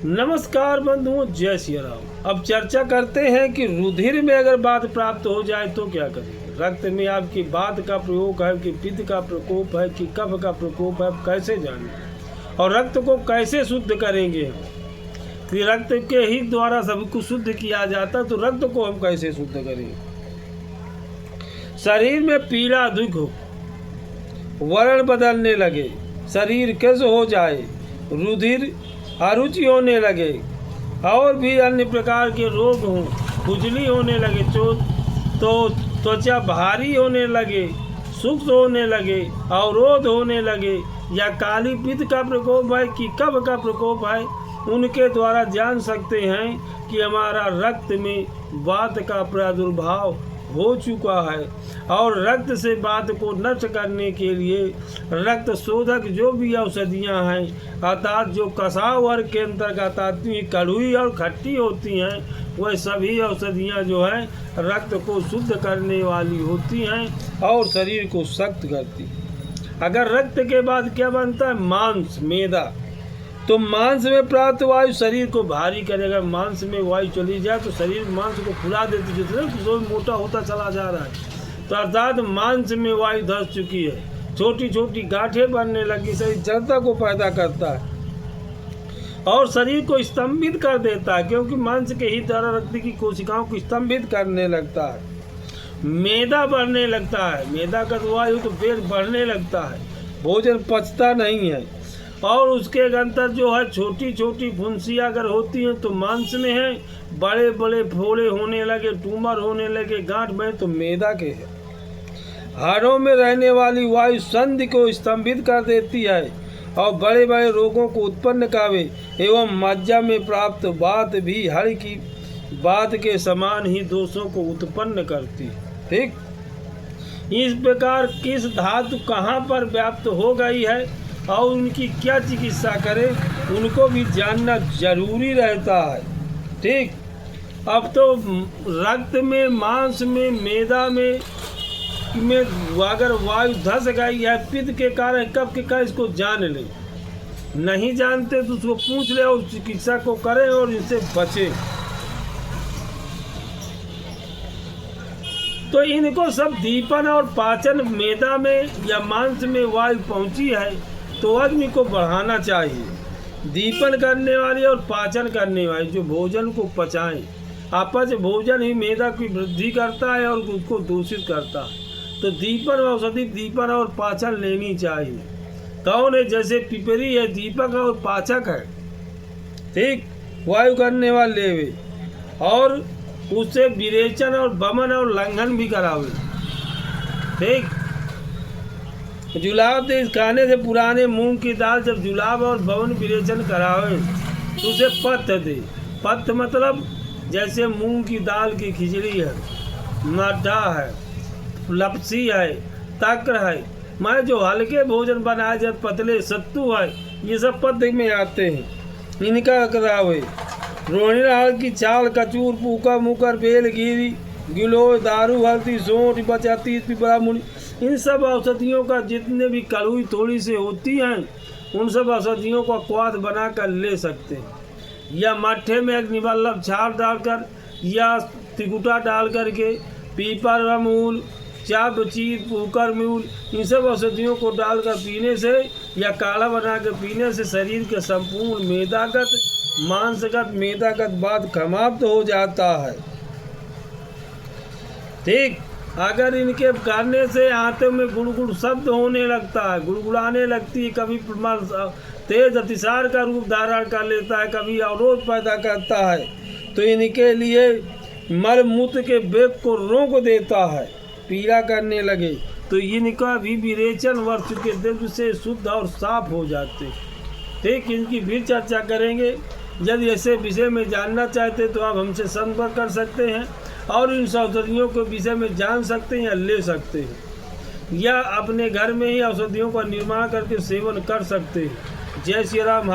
नमस्कार बंधुओं, जय श्री राम। अब चर्चा करते हैं कि रुधिर में अगर बात प्राप्त हो जाए तो क्या करें। रक्त में आपकी बात का प्रयोग है कि पित्त का प्रकोप है कि कफ का प्रकोप है, आप कैसे जानें। और रक्त को कैसे शुद्ध करेंगे हम कि रक्त के ही द्वारा सभी को शुद्ध किया जाता, तो रक्त को हम कैसे शुद्ध करें। शरीर में पीड़ा दुख हो, वर्ण बदलने लगे, शरीर कैसे हो जाए, रुधिर अरुचि होने लगे और भी अन्य प्रकार के रोग हों, खुजली होने लगे, तो त्वचा भारी होने लगे, सुस्त होने लगे, अवरोध होने लगे, या काली पित्त का प्रकोप है कि कफ का प्रकोप है, उनके द्वारा जान सकते हैं कि हमारा रक्त में वात का प्रादुर्भाव हो चुका है। और रक्त से बात को नष्ट करने के लिए रक्त शोधक जो भी औषधियाँ हैं, अर्थात जो कसाव वर्ग के अंतर्गत आती हैं, कड़वी और खट्टी होती हैं, वह सभी औषधियाँ जो हैं रक्त को शुद्ध करने वाली होती हैं और शरीर को सख्त करती। अगर रक्त के बाद क्या बनता है, मांस, मैदा, तो मांस में प्राप्त वायु शरीर को भारी करेगा। मांस में वायु चली जाए तो शरीर मांस को फुला देती, जितने तो मोटा होता चला जा रहा है। तो अर्थात मांस में वायु धस चुकी है, छोटी छोटी गांठें बनने लगी, शरीर जड़ता को पैदा करता है और शरीर को स्तंभित कर देता है, क्योंकि मांस के ही द्वारा रक्त की कोशिकाओं को स्तंभित करने लगता है। मैदा बढ़ने लगता है, मैदा का वायु तो पेट बढ़ने लगता है, भोजन पचता नहीं है। और उसके अंतर जो है छोटी छोटी फुंसियाँ अगर होती हैं तो मांस में है, बड़े बड़े फोड़े होने लगे, ट्यूमर होने लगे, गांठ में तो मैदा के है। हाड़ों में रहने वाली वायु संधि को स्तंभित कर देती है और बड़े बड़े रोगों को उत्पन्न करावे, एवं मज्जा में प्राप्त बात भी हड़ की बात के समान ही दोषों को उत्पन्न करती। ठीक, इस प्रकार किस धातु कहाँ पर व्याप्त हो गई है और उनकी क्या चिकित्सा करें, उनको भी जानना जरूरी रहता है। ठीक, अब तो रक्त में, मांस में, मैदा में अगर वायु धस गई है पित्त के कारण, कब के कारण, इसको जान ले। नहीं जानते तो उसको पूछ ले और चिकित्सा को करें और इससे बचे। तो इनको सब दीपन और पाचन, मैदा में या मांस में वायु पहुंची है तो आदमी को बढ़ाना चाहिए। दीपन करने वाली और पाचन करने वाली जो भोजन को पचाएं, अपच भोजन ही मैदा की वृद्धि करता है और उसको दूषित करता है। तो दीपन औषधि, दीपन और पाचन लेनी चाहिए। कौन है, जैसे पिपरी है, दीपक और पाचक है। ठीक, वायु करने वाले वे, और उससे विरेचन और बमन और लंघन भी करावे। ठीक, जुलाब दे खाने से पुराने मूंग की दाल जब जुलाब और बवन विरेचन करावे तो उसे पत्थ दे। पत्थ मतलब जैसे मूंग की दाल की खिचड़ी है, मड्ढा है, लपसी है, तक्र है, मैं जो हल्के भोजन बनाए जाते, पतले सत्तू है, ये सब पत्थ में आते हैं, इनका करावे। रोहिणी नाल की चाल, कचूर, पूका, मुकर, बेल, गिरी, गिलोय, दारू, हल्दी, सोंठ, बचाती, पिपरा, मुनि, इन सब औषधियों का जितने भी कड़वी थोड़ी से होती हैं, उन सब औषधियों को क्वाथ बनाकर ले सकते हैं। या मट्ठे में एक निवल्लभ छाल डालकर या तिकुटा डाल करके, पीपर मूल, चापचीत, पूकर मूल, इन सब औषधियों को डालकर पीने से या काढ़ा बना कर पीने से शरीर के संपूर्ण मेदागत, मांसगत, मेदागत बाद समाप्त हो जाता है। ठीक, अगर इनके करने से आंतों में गुड़गुड़ शब्द होने लगता है, गुड़गुड़ाने लगती है, कभी तेज अतिसार का रूप धारण कर लेता है, कभी अवरोध पैदा करता है, तो इनके लिए मल मूत्र के वेग को रोक देता है, पीड़ा करने लगे तो इनका भी विरेचन वर्ष के द्रव्य से शुद्ध और साफ हो जाते। ठीक, इनकी भी चर्चा करेंगे। यदि ऐसे विषय में जानना चाहते तो आप हमसे संपर्क कर सकते हैं और इन औषधियों के विषय में जान सकते हैं या ले सकते हैं, या अपने घर में ही औषधियों का निर्माण करके सेवन कर सकते हैं। जय श्री राम।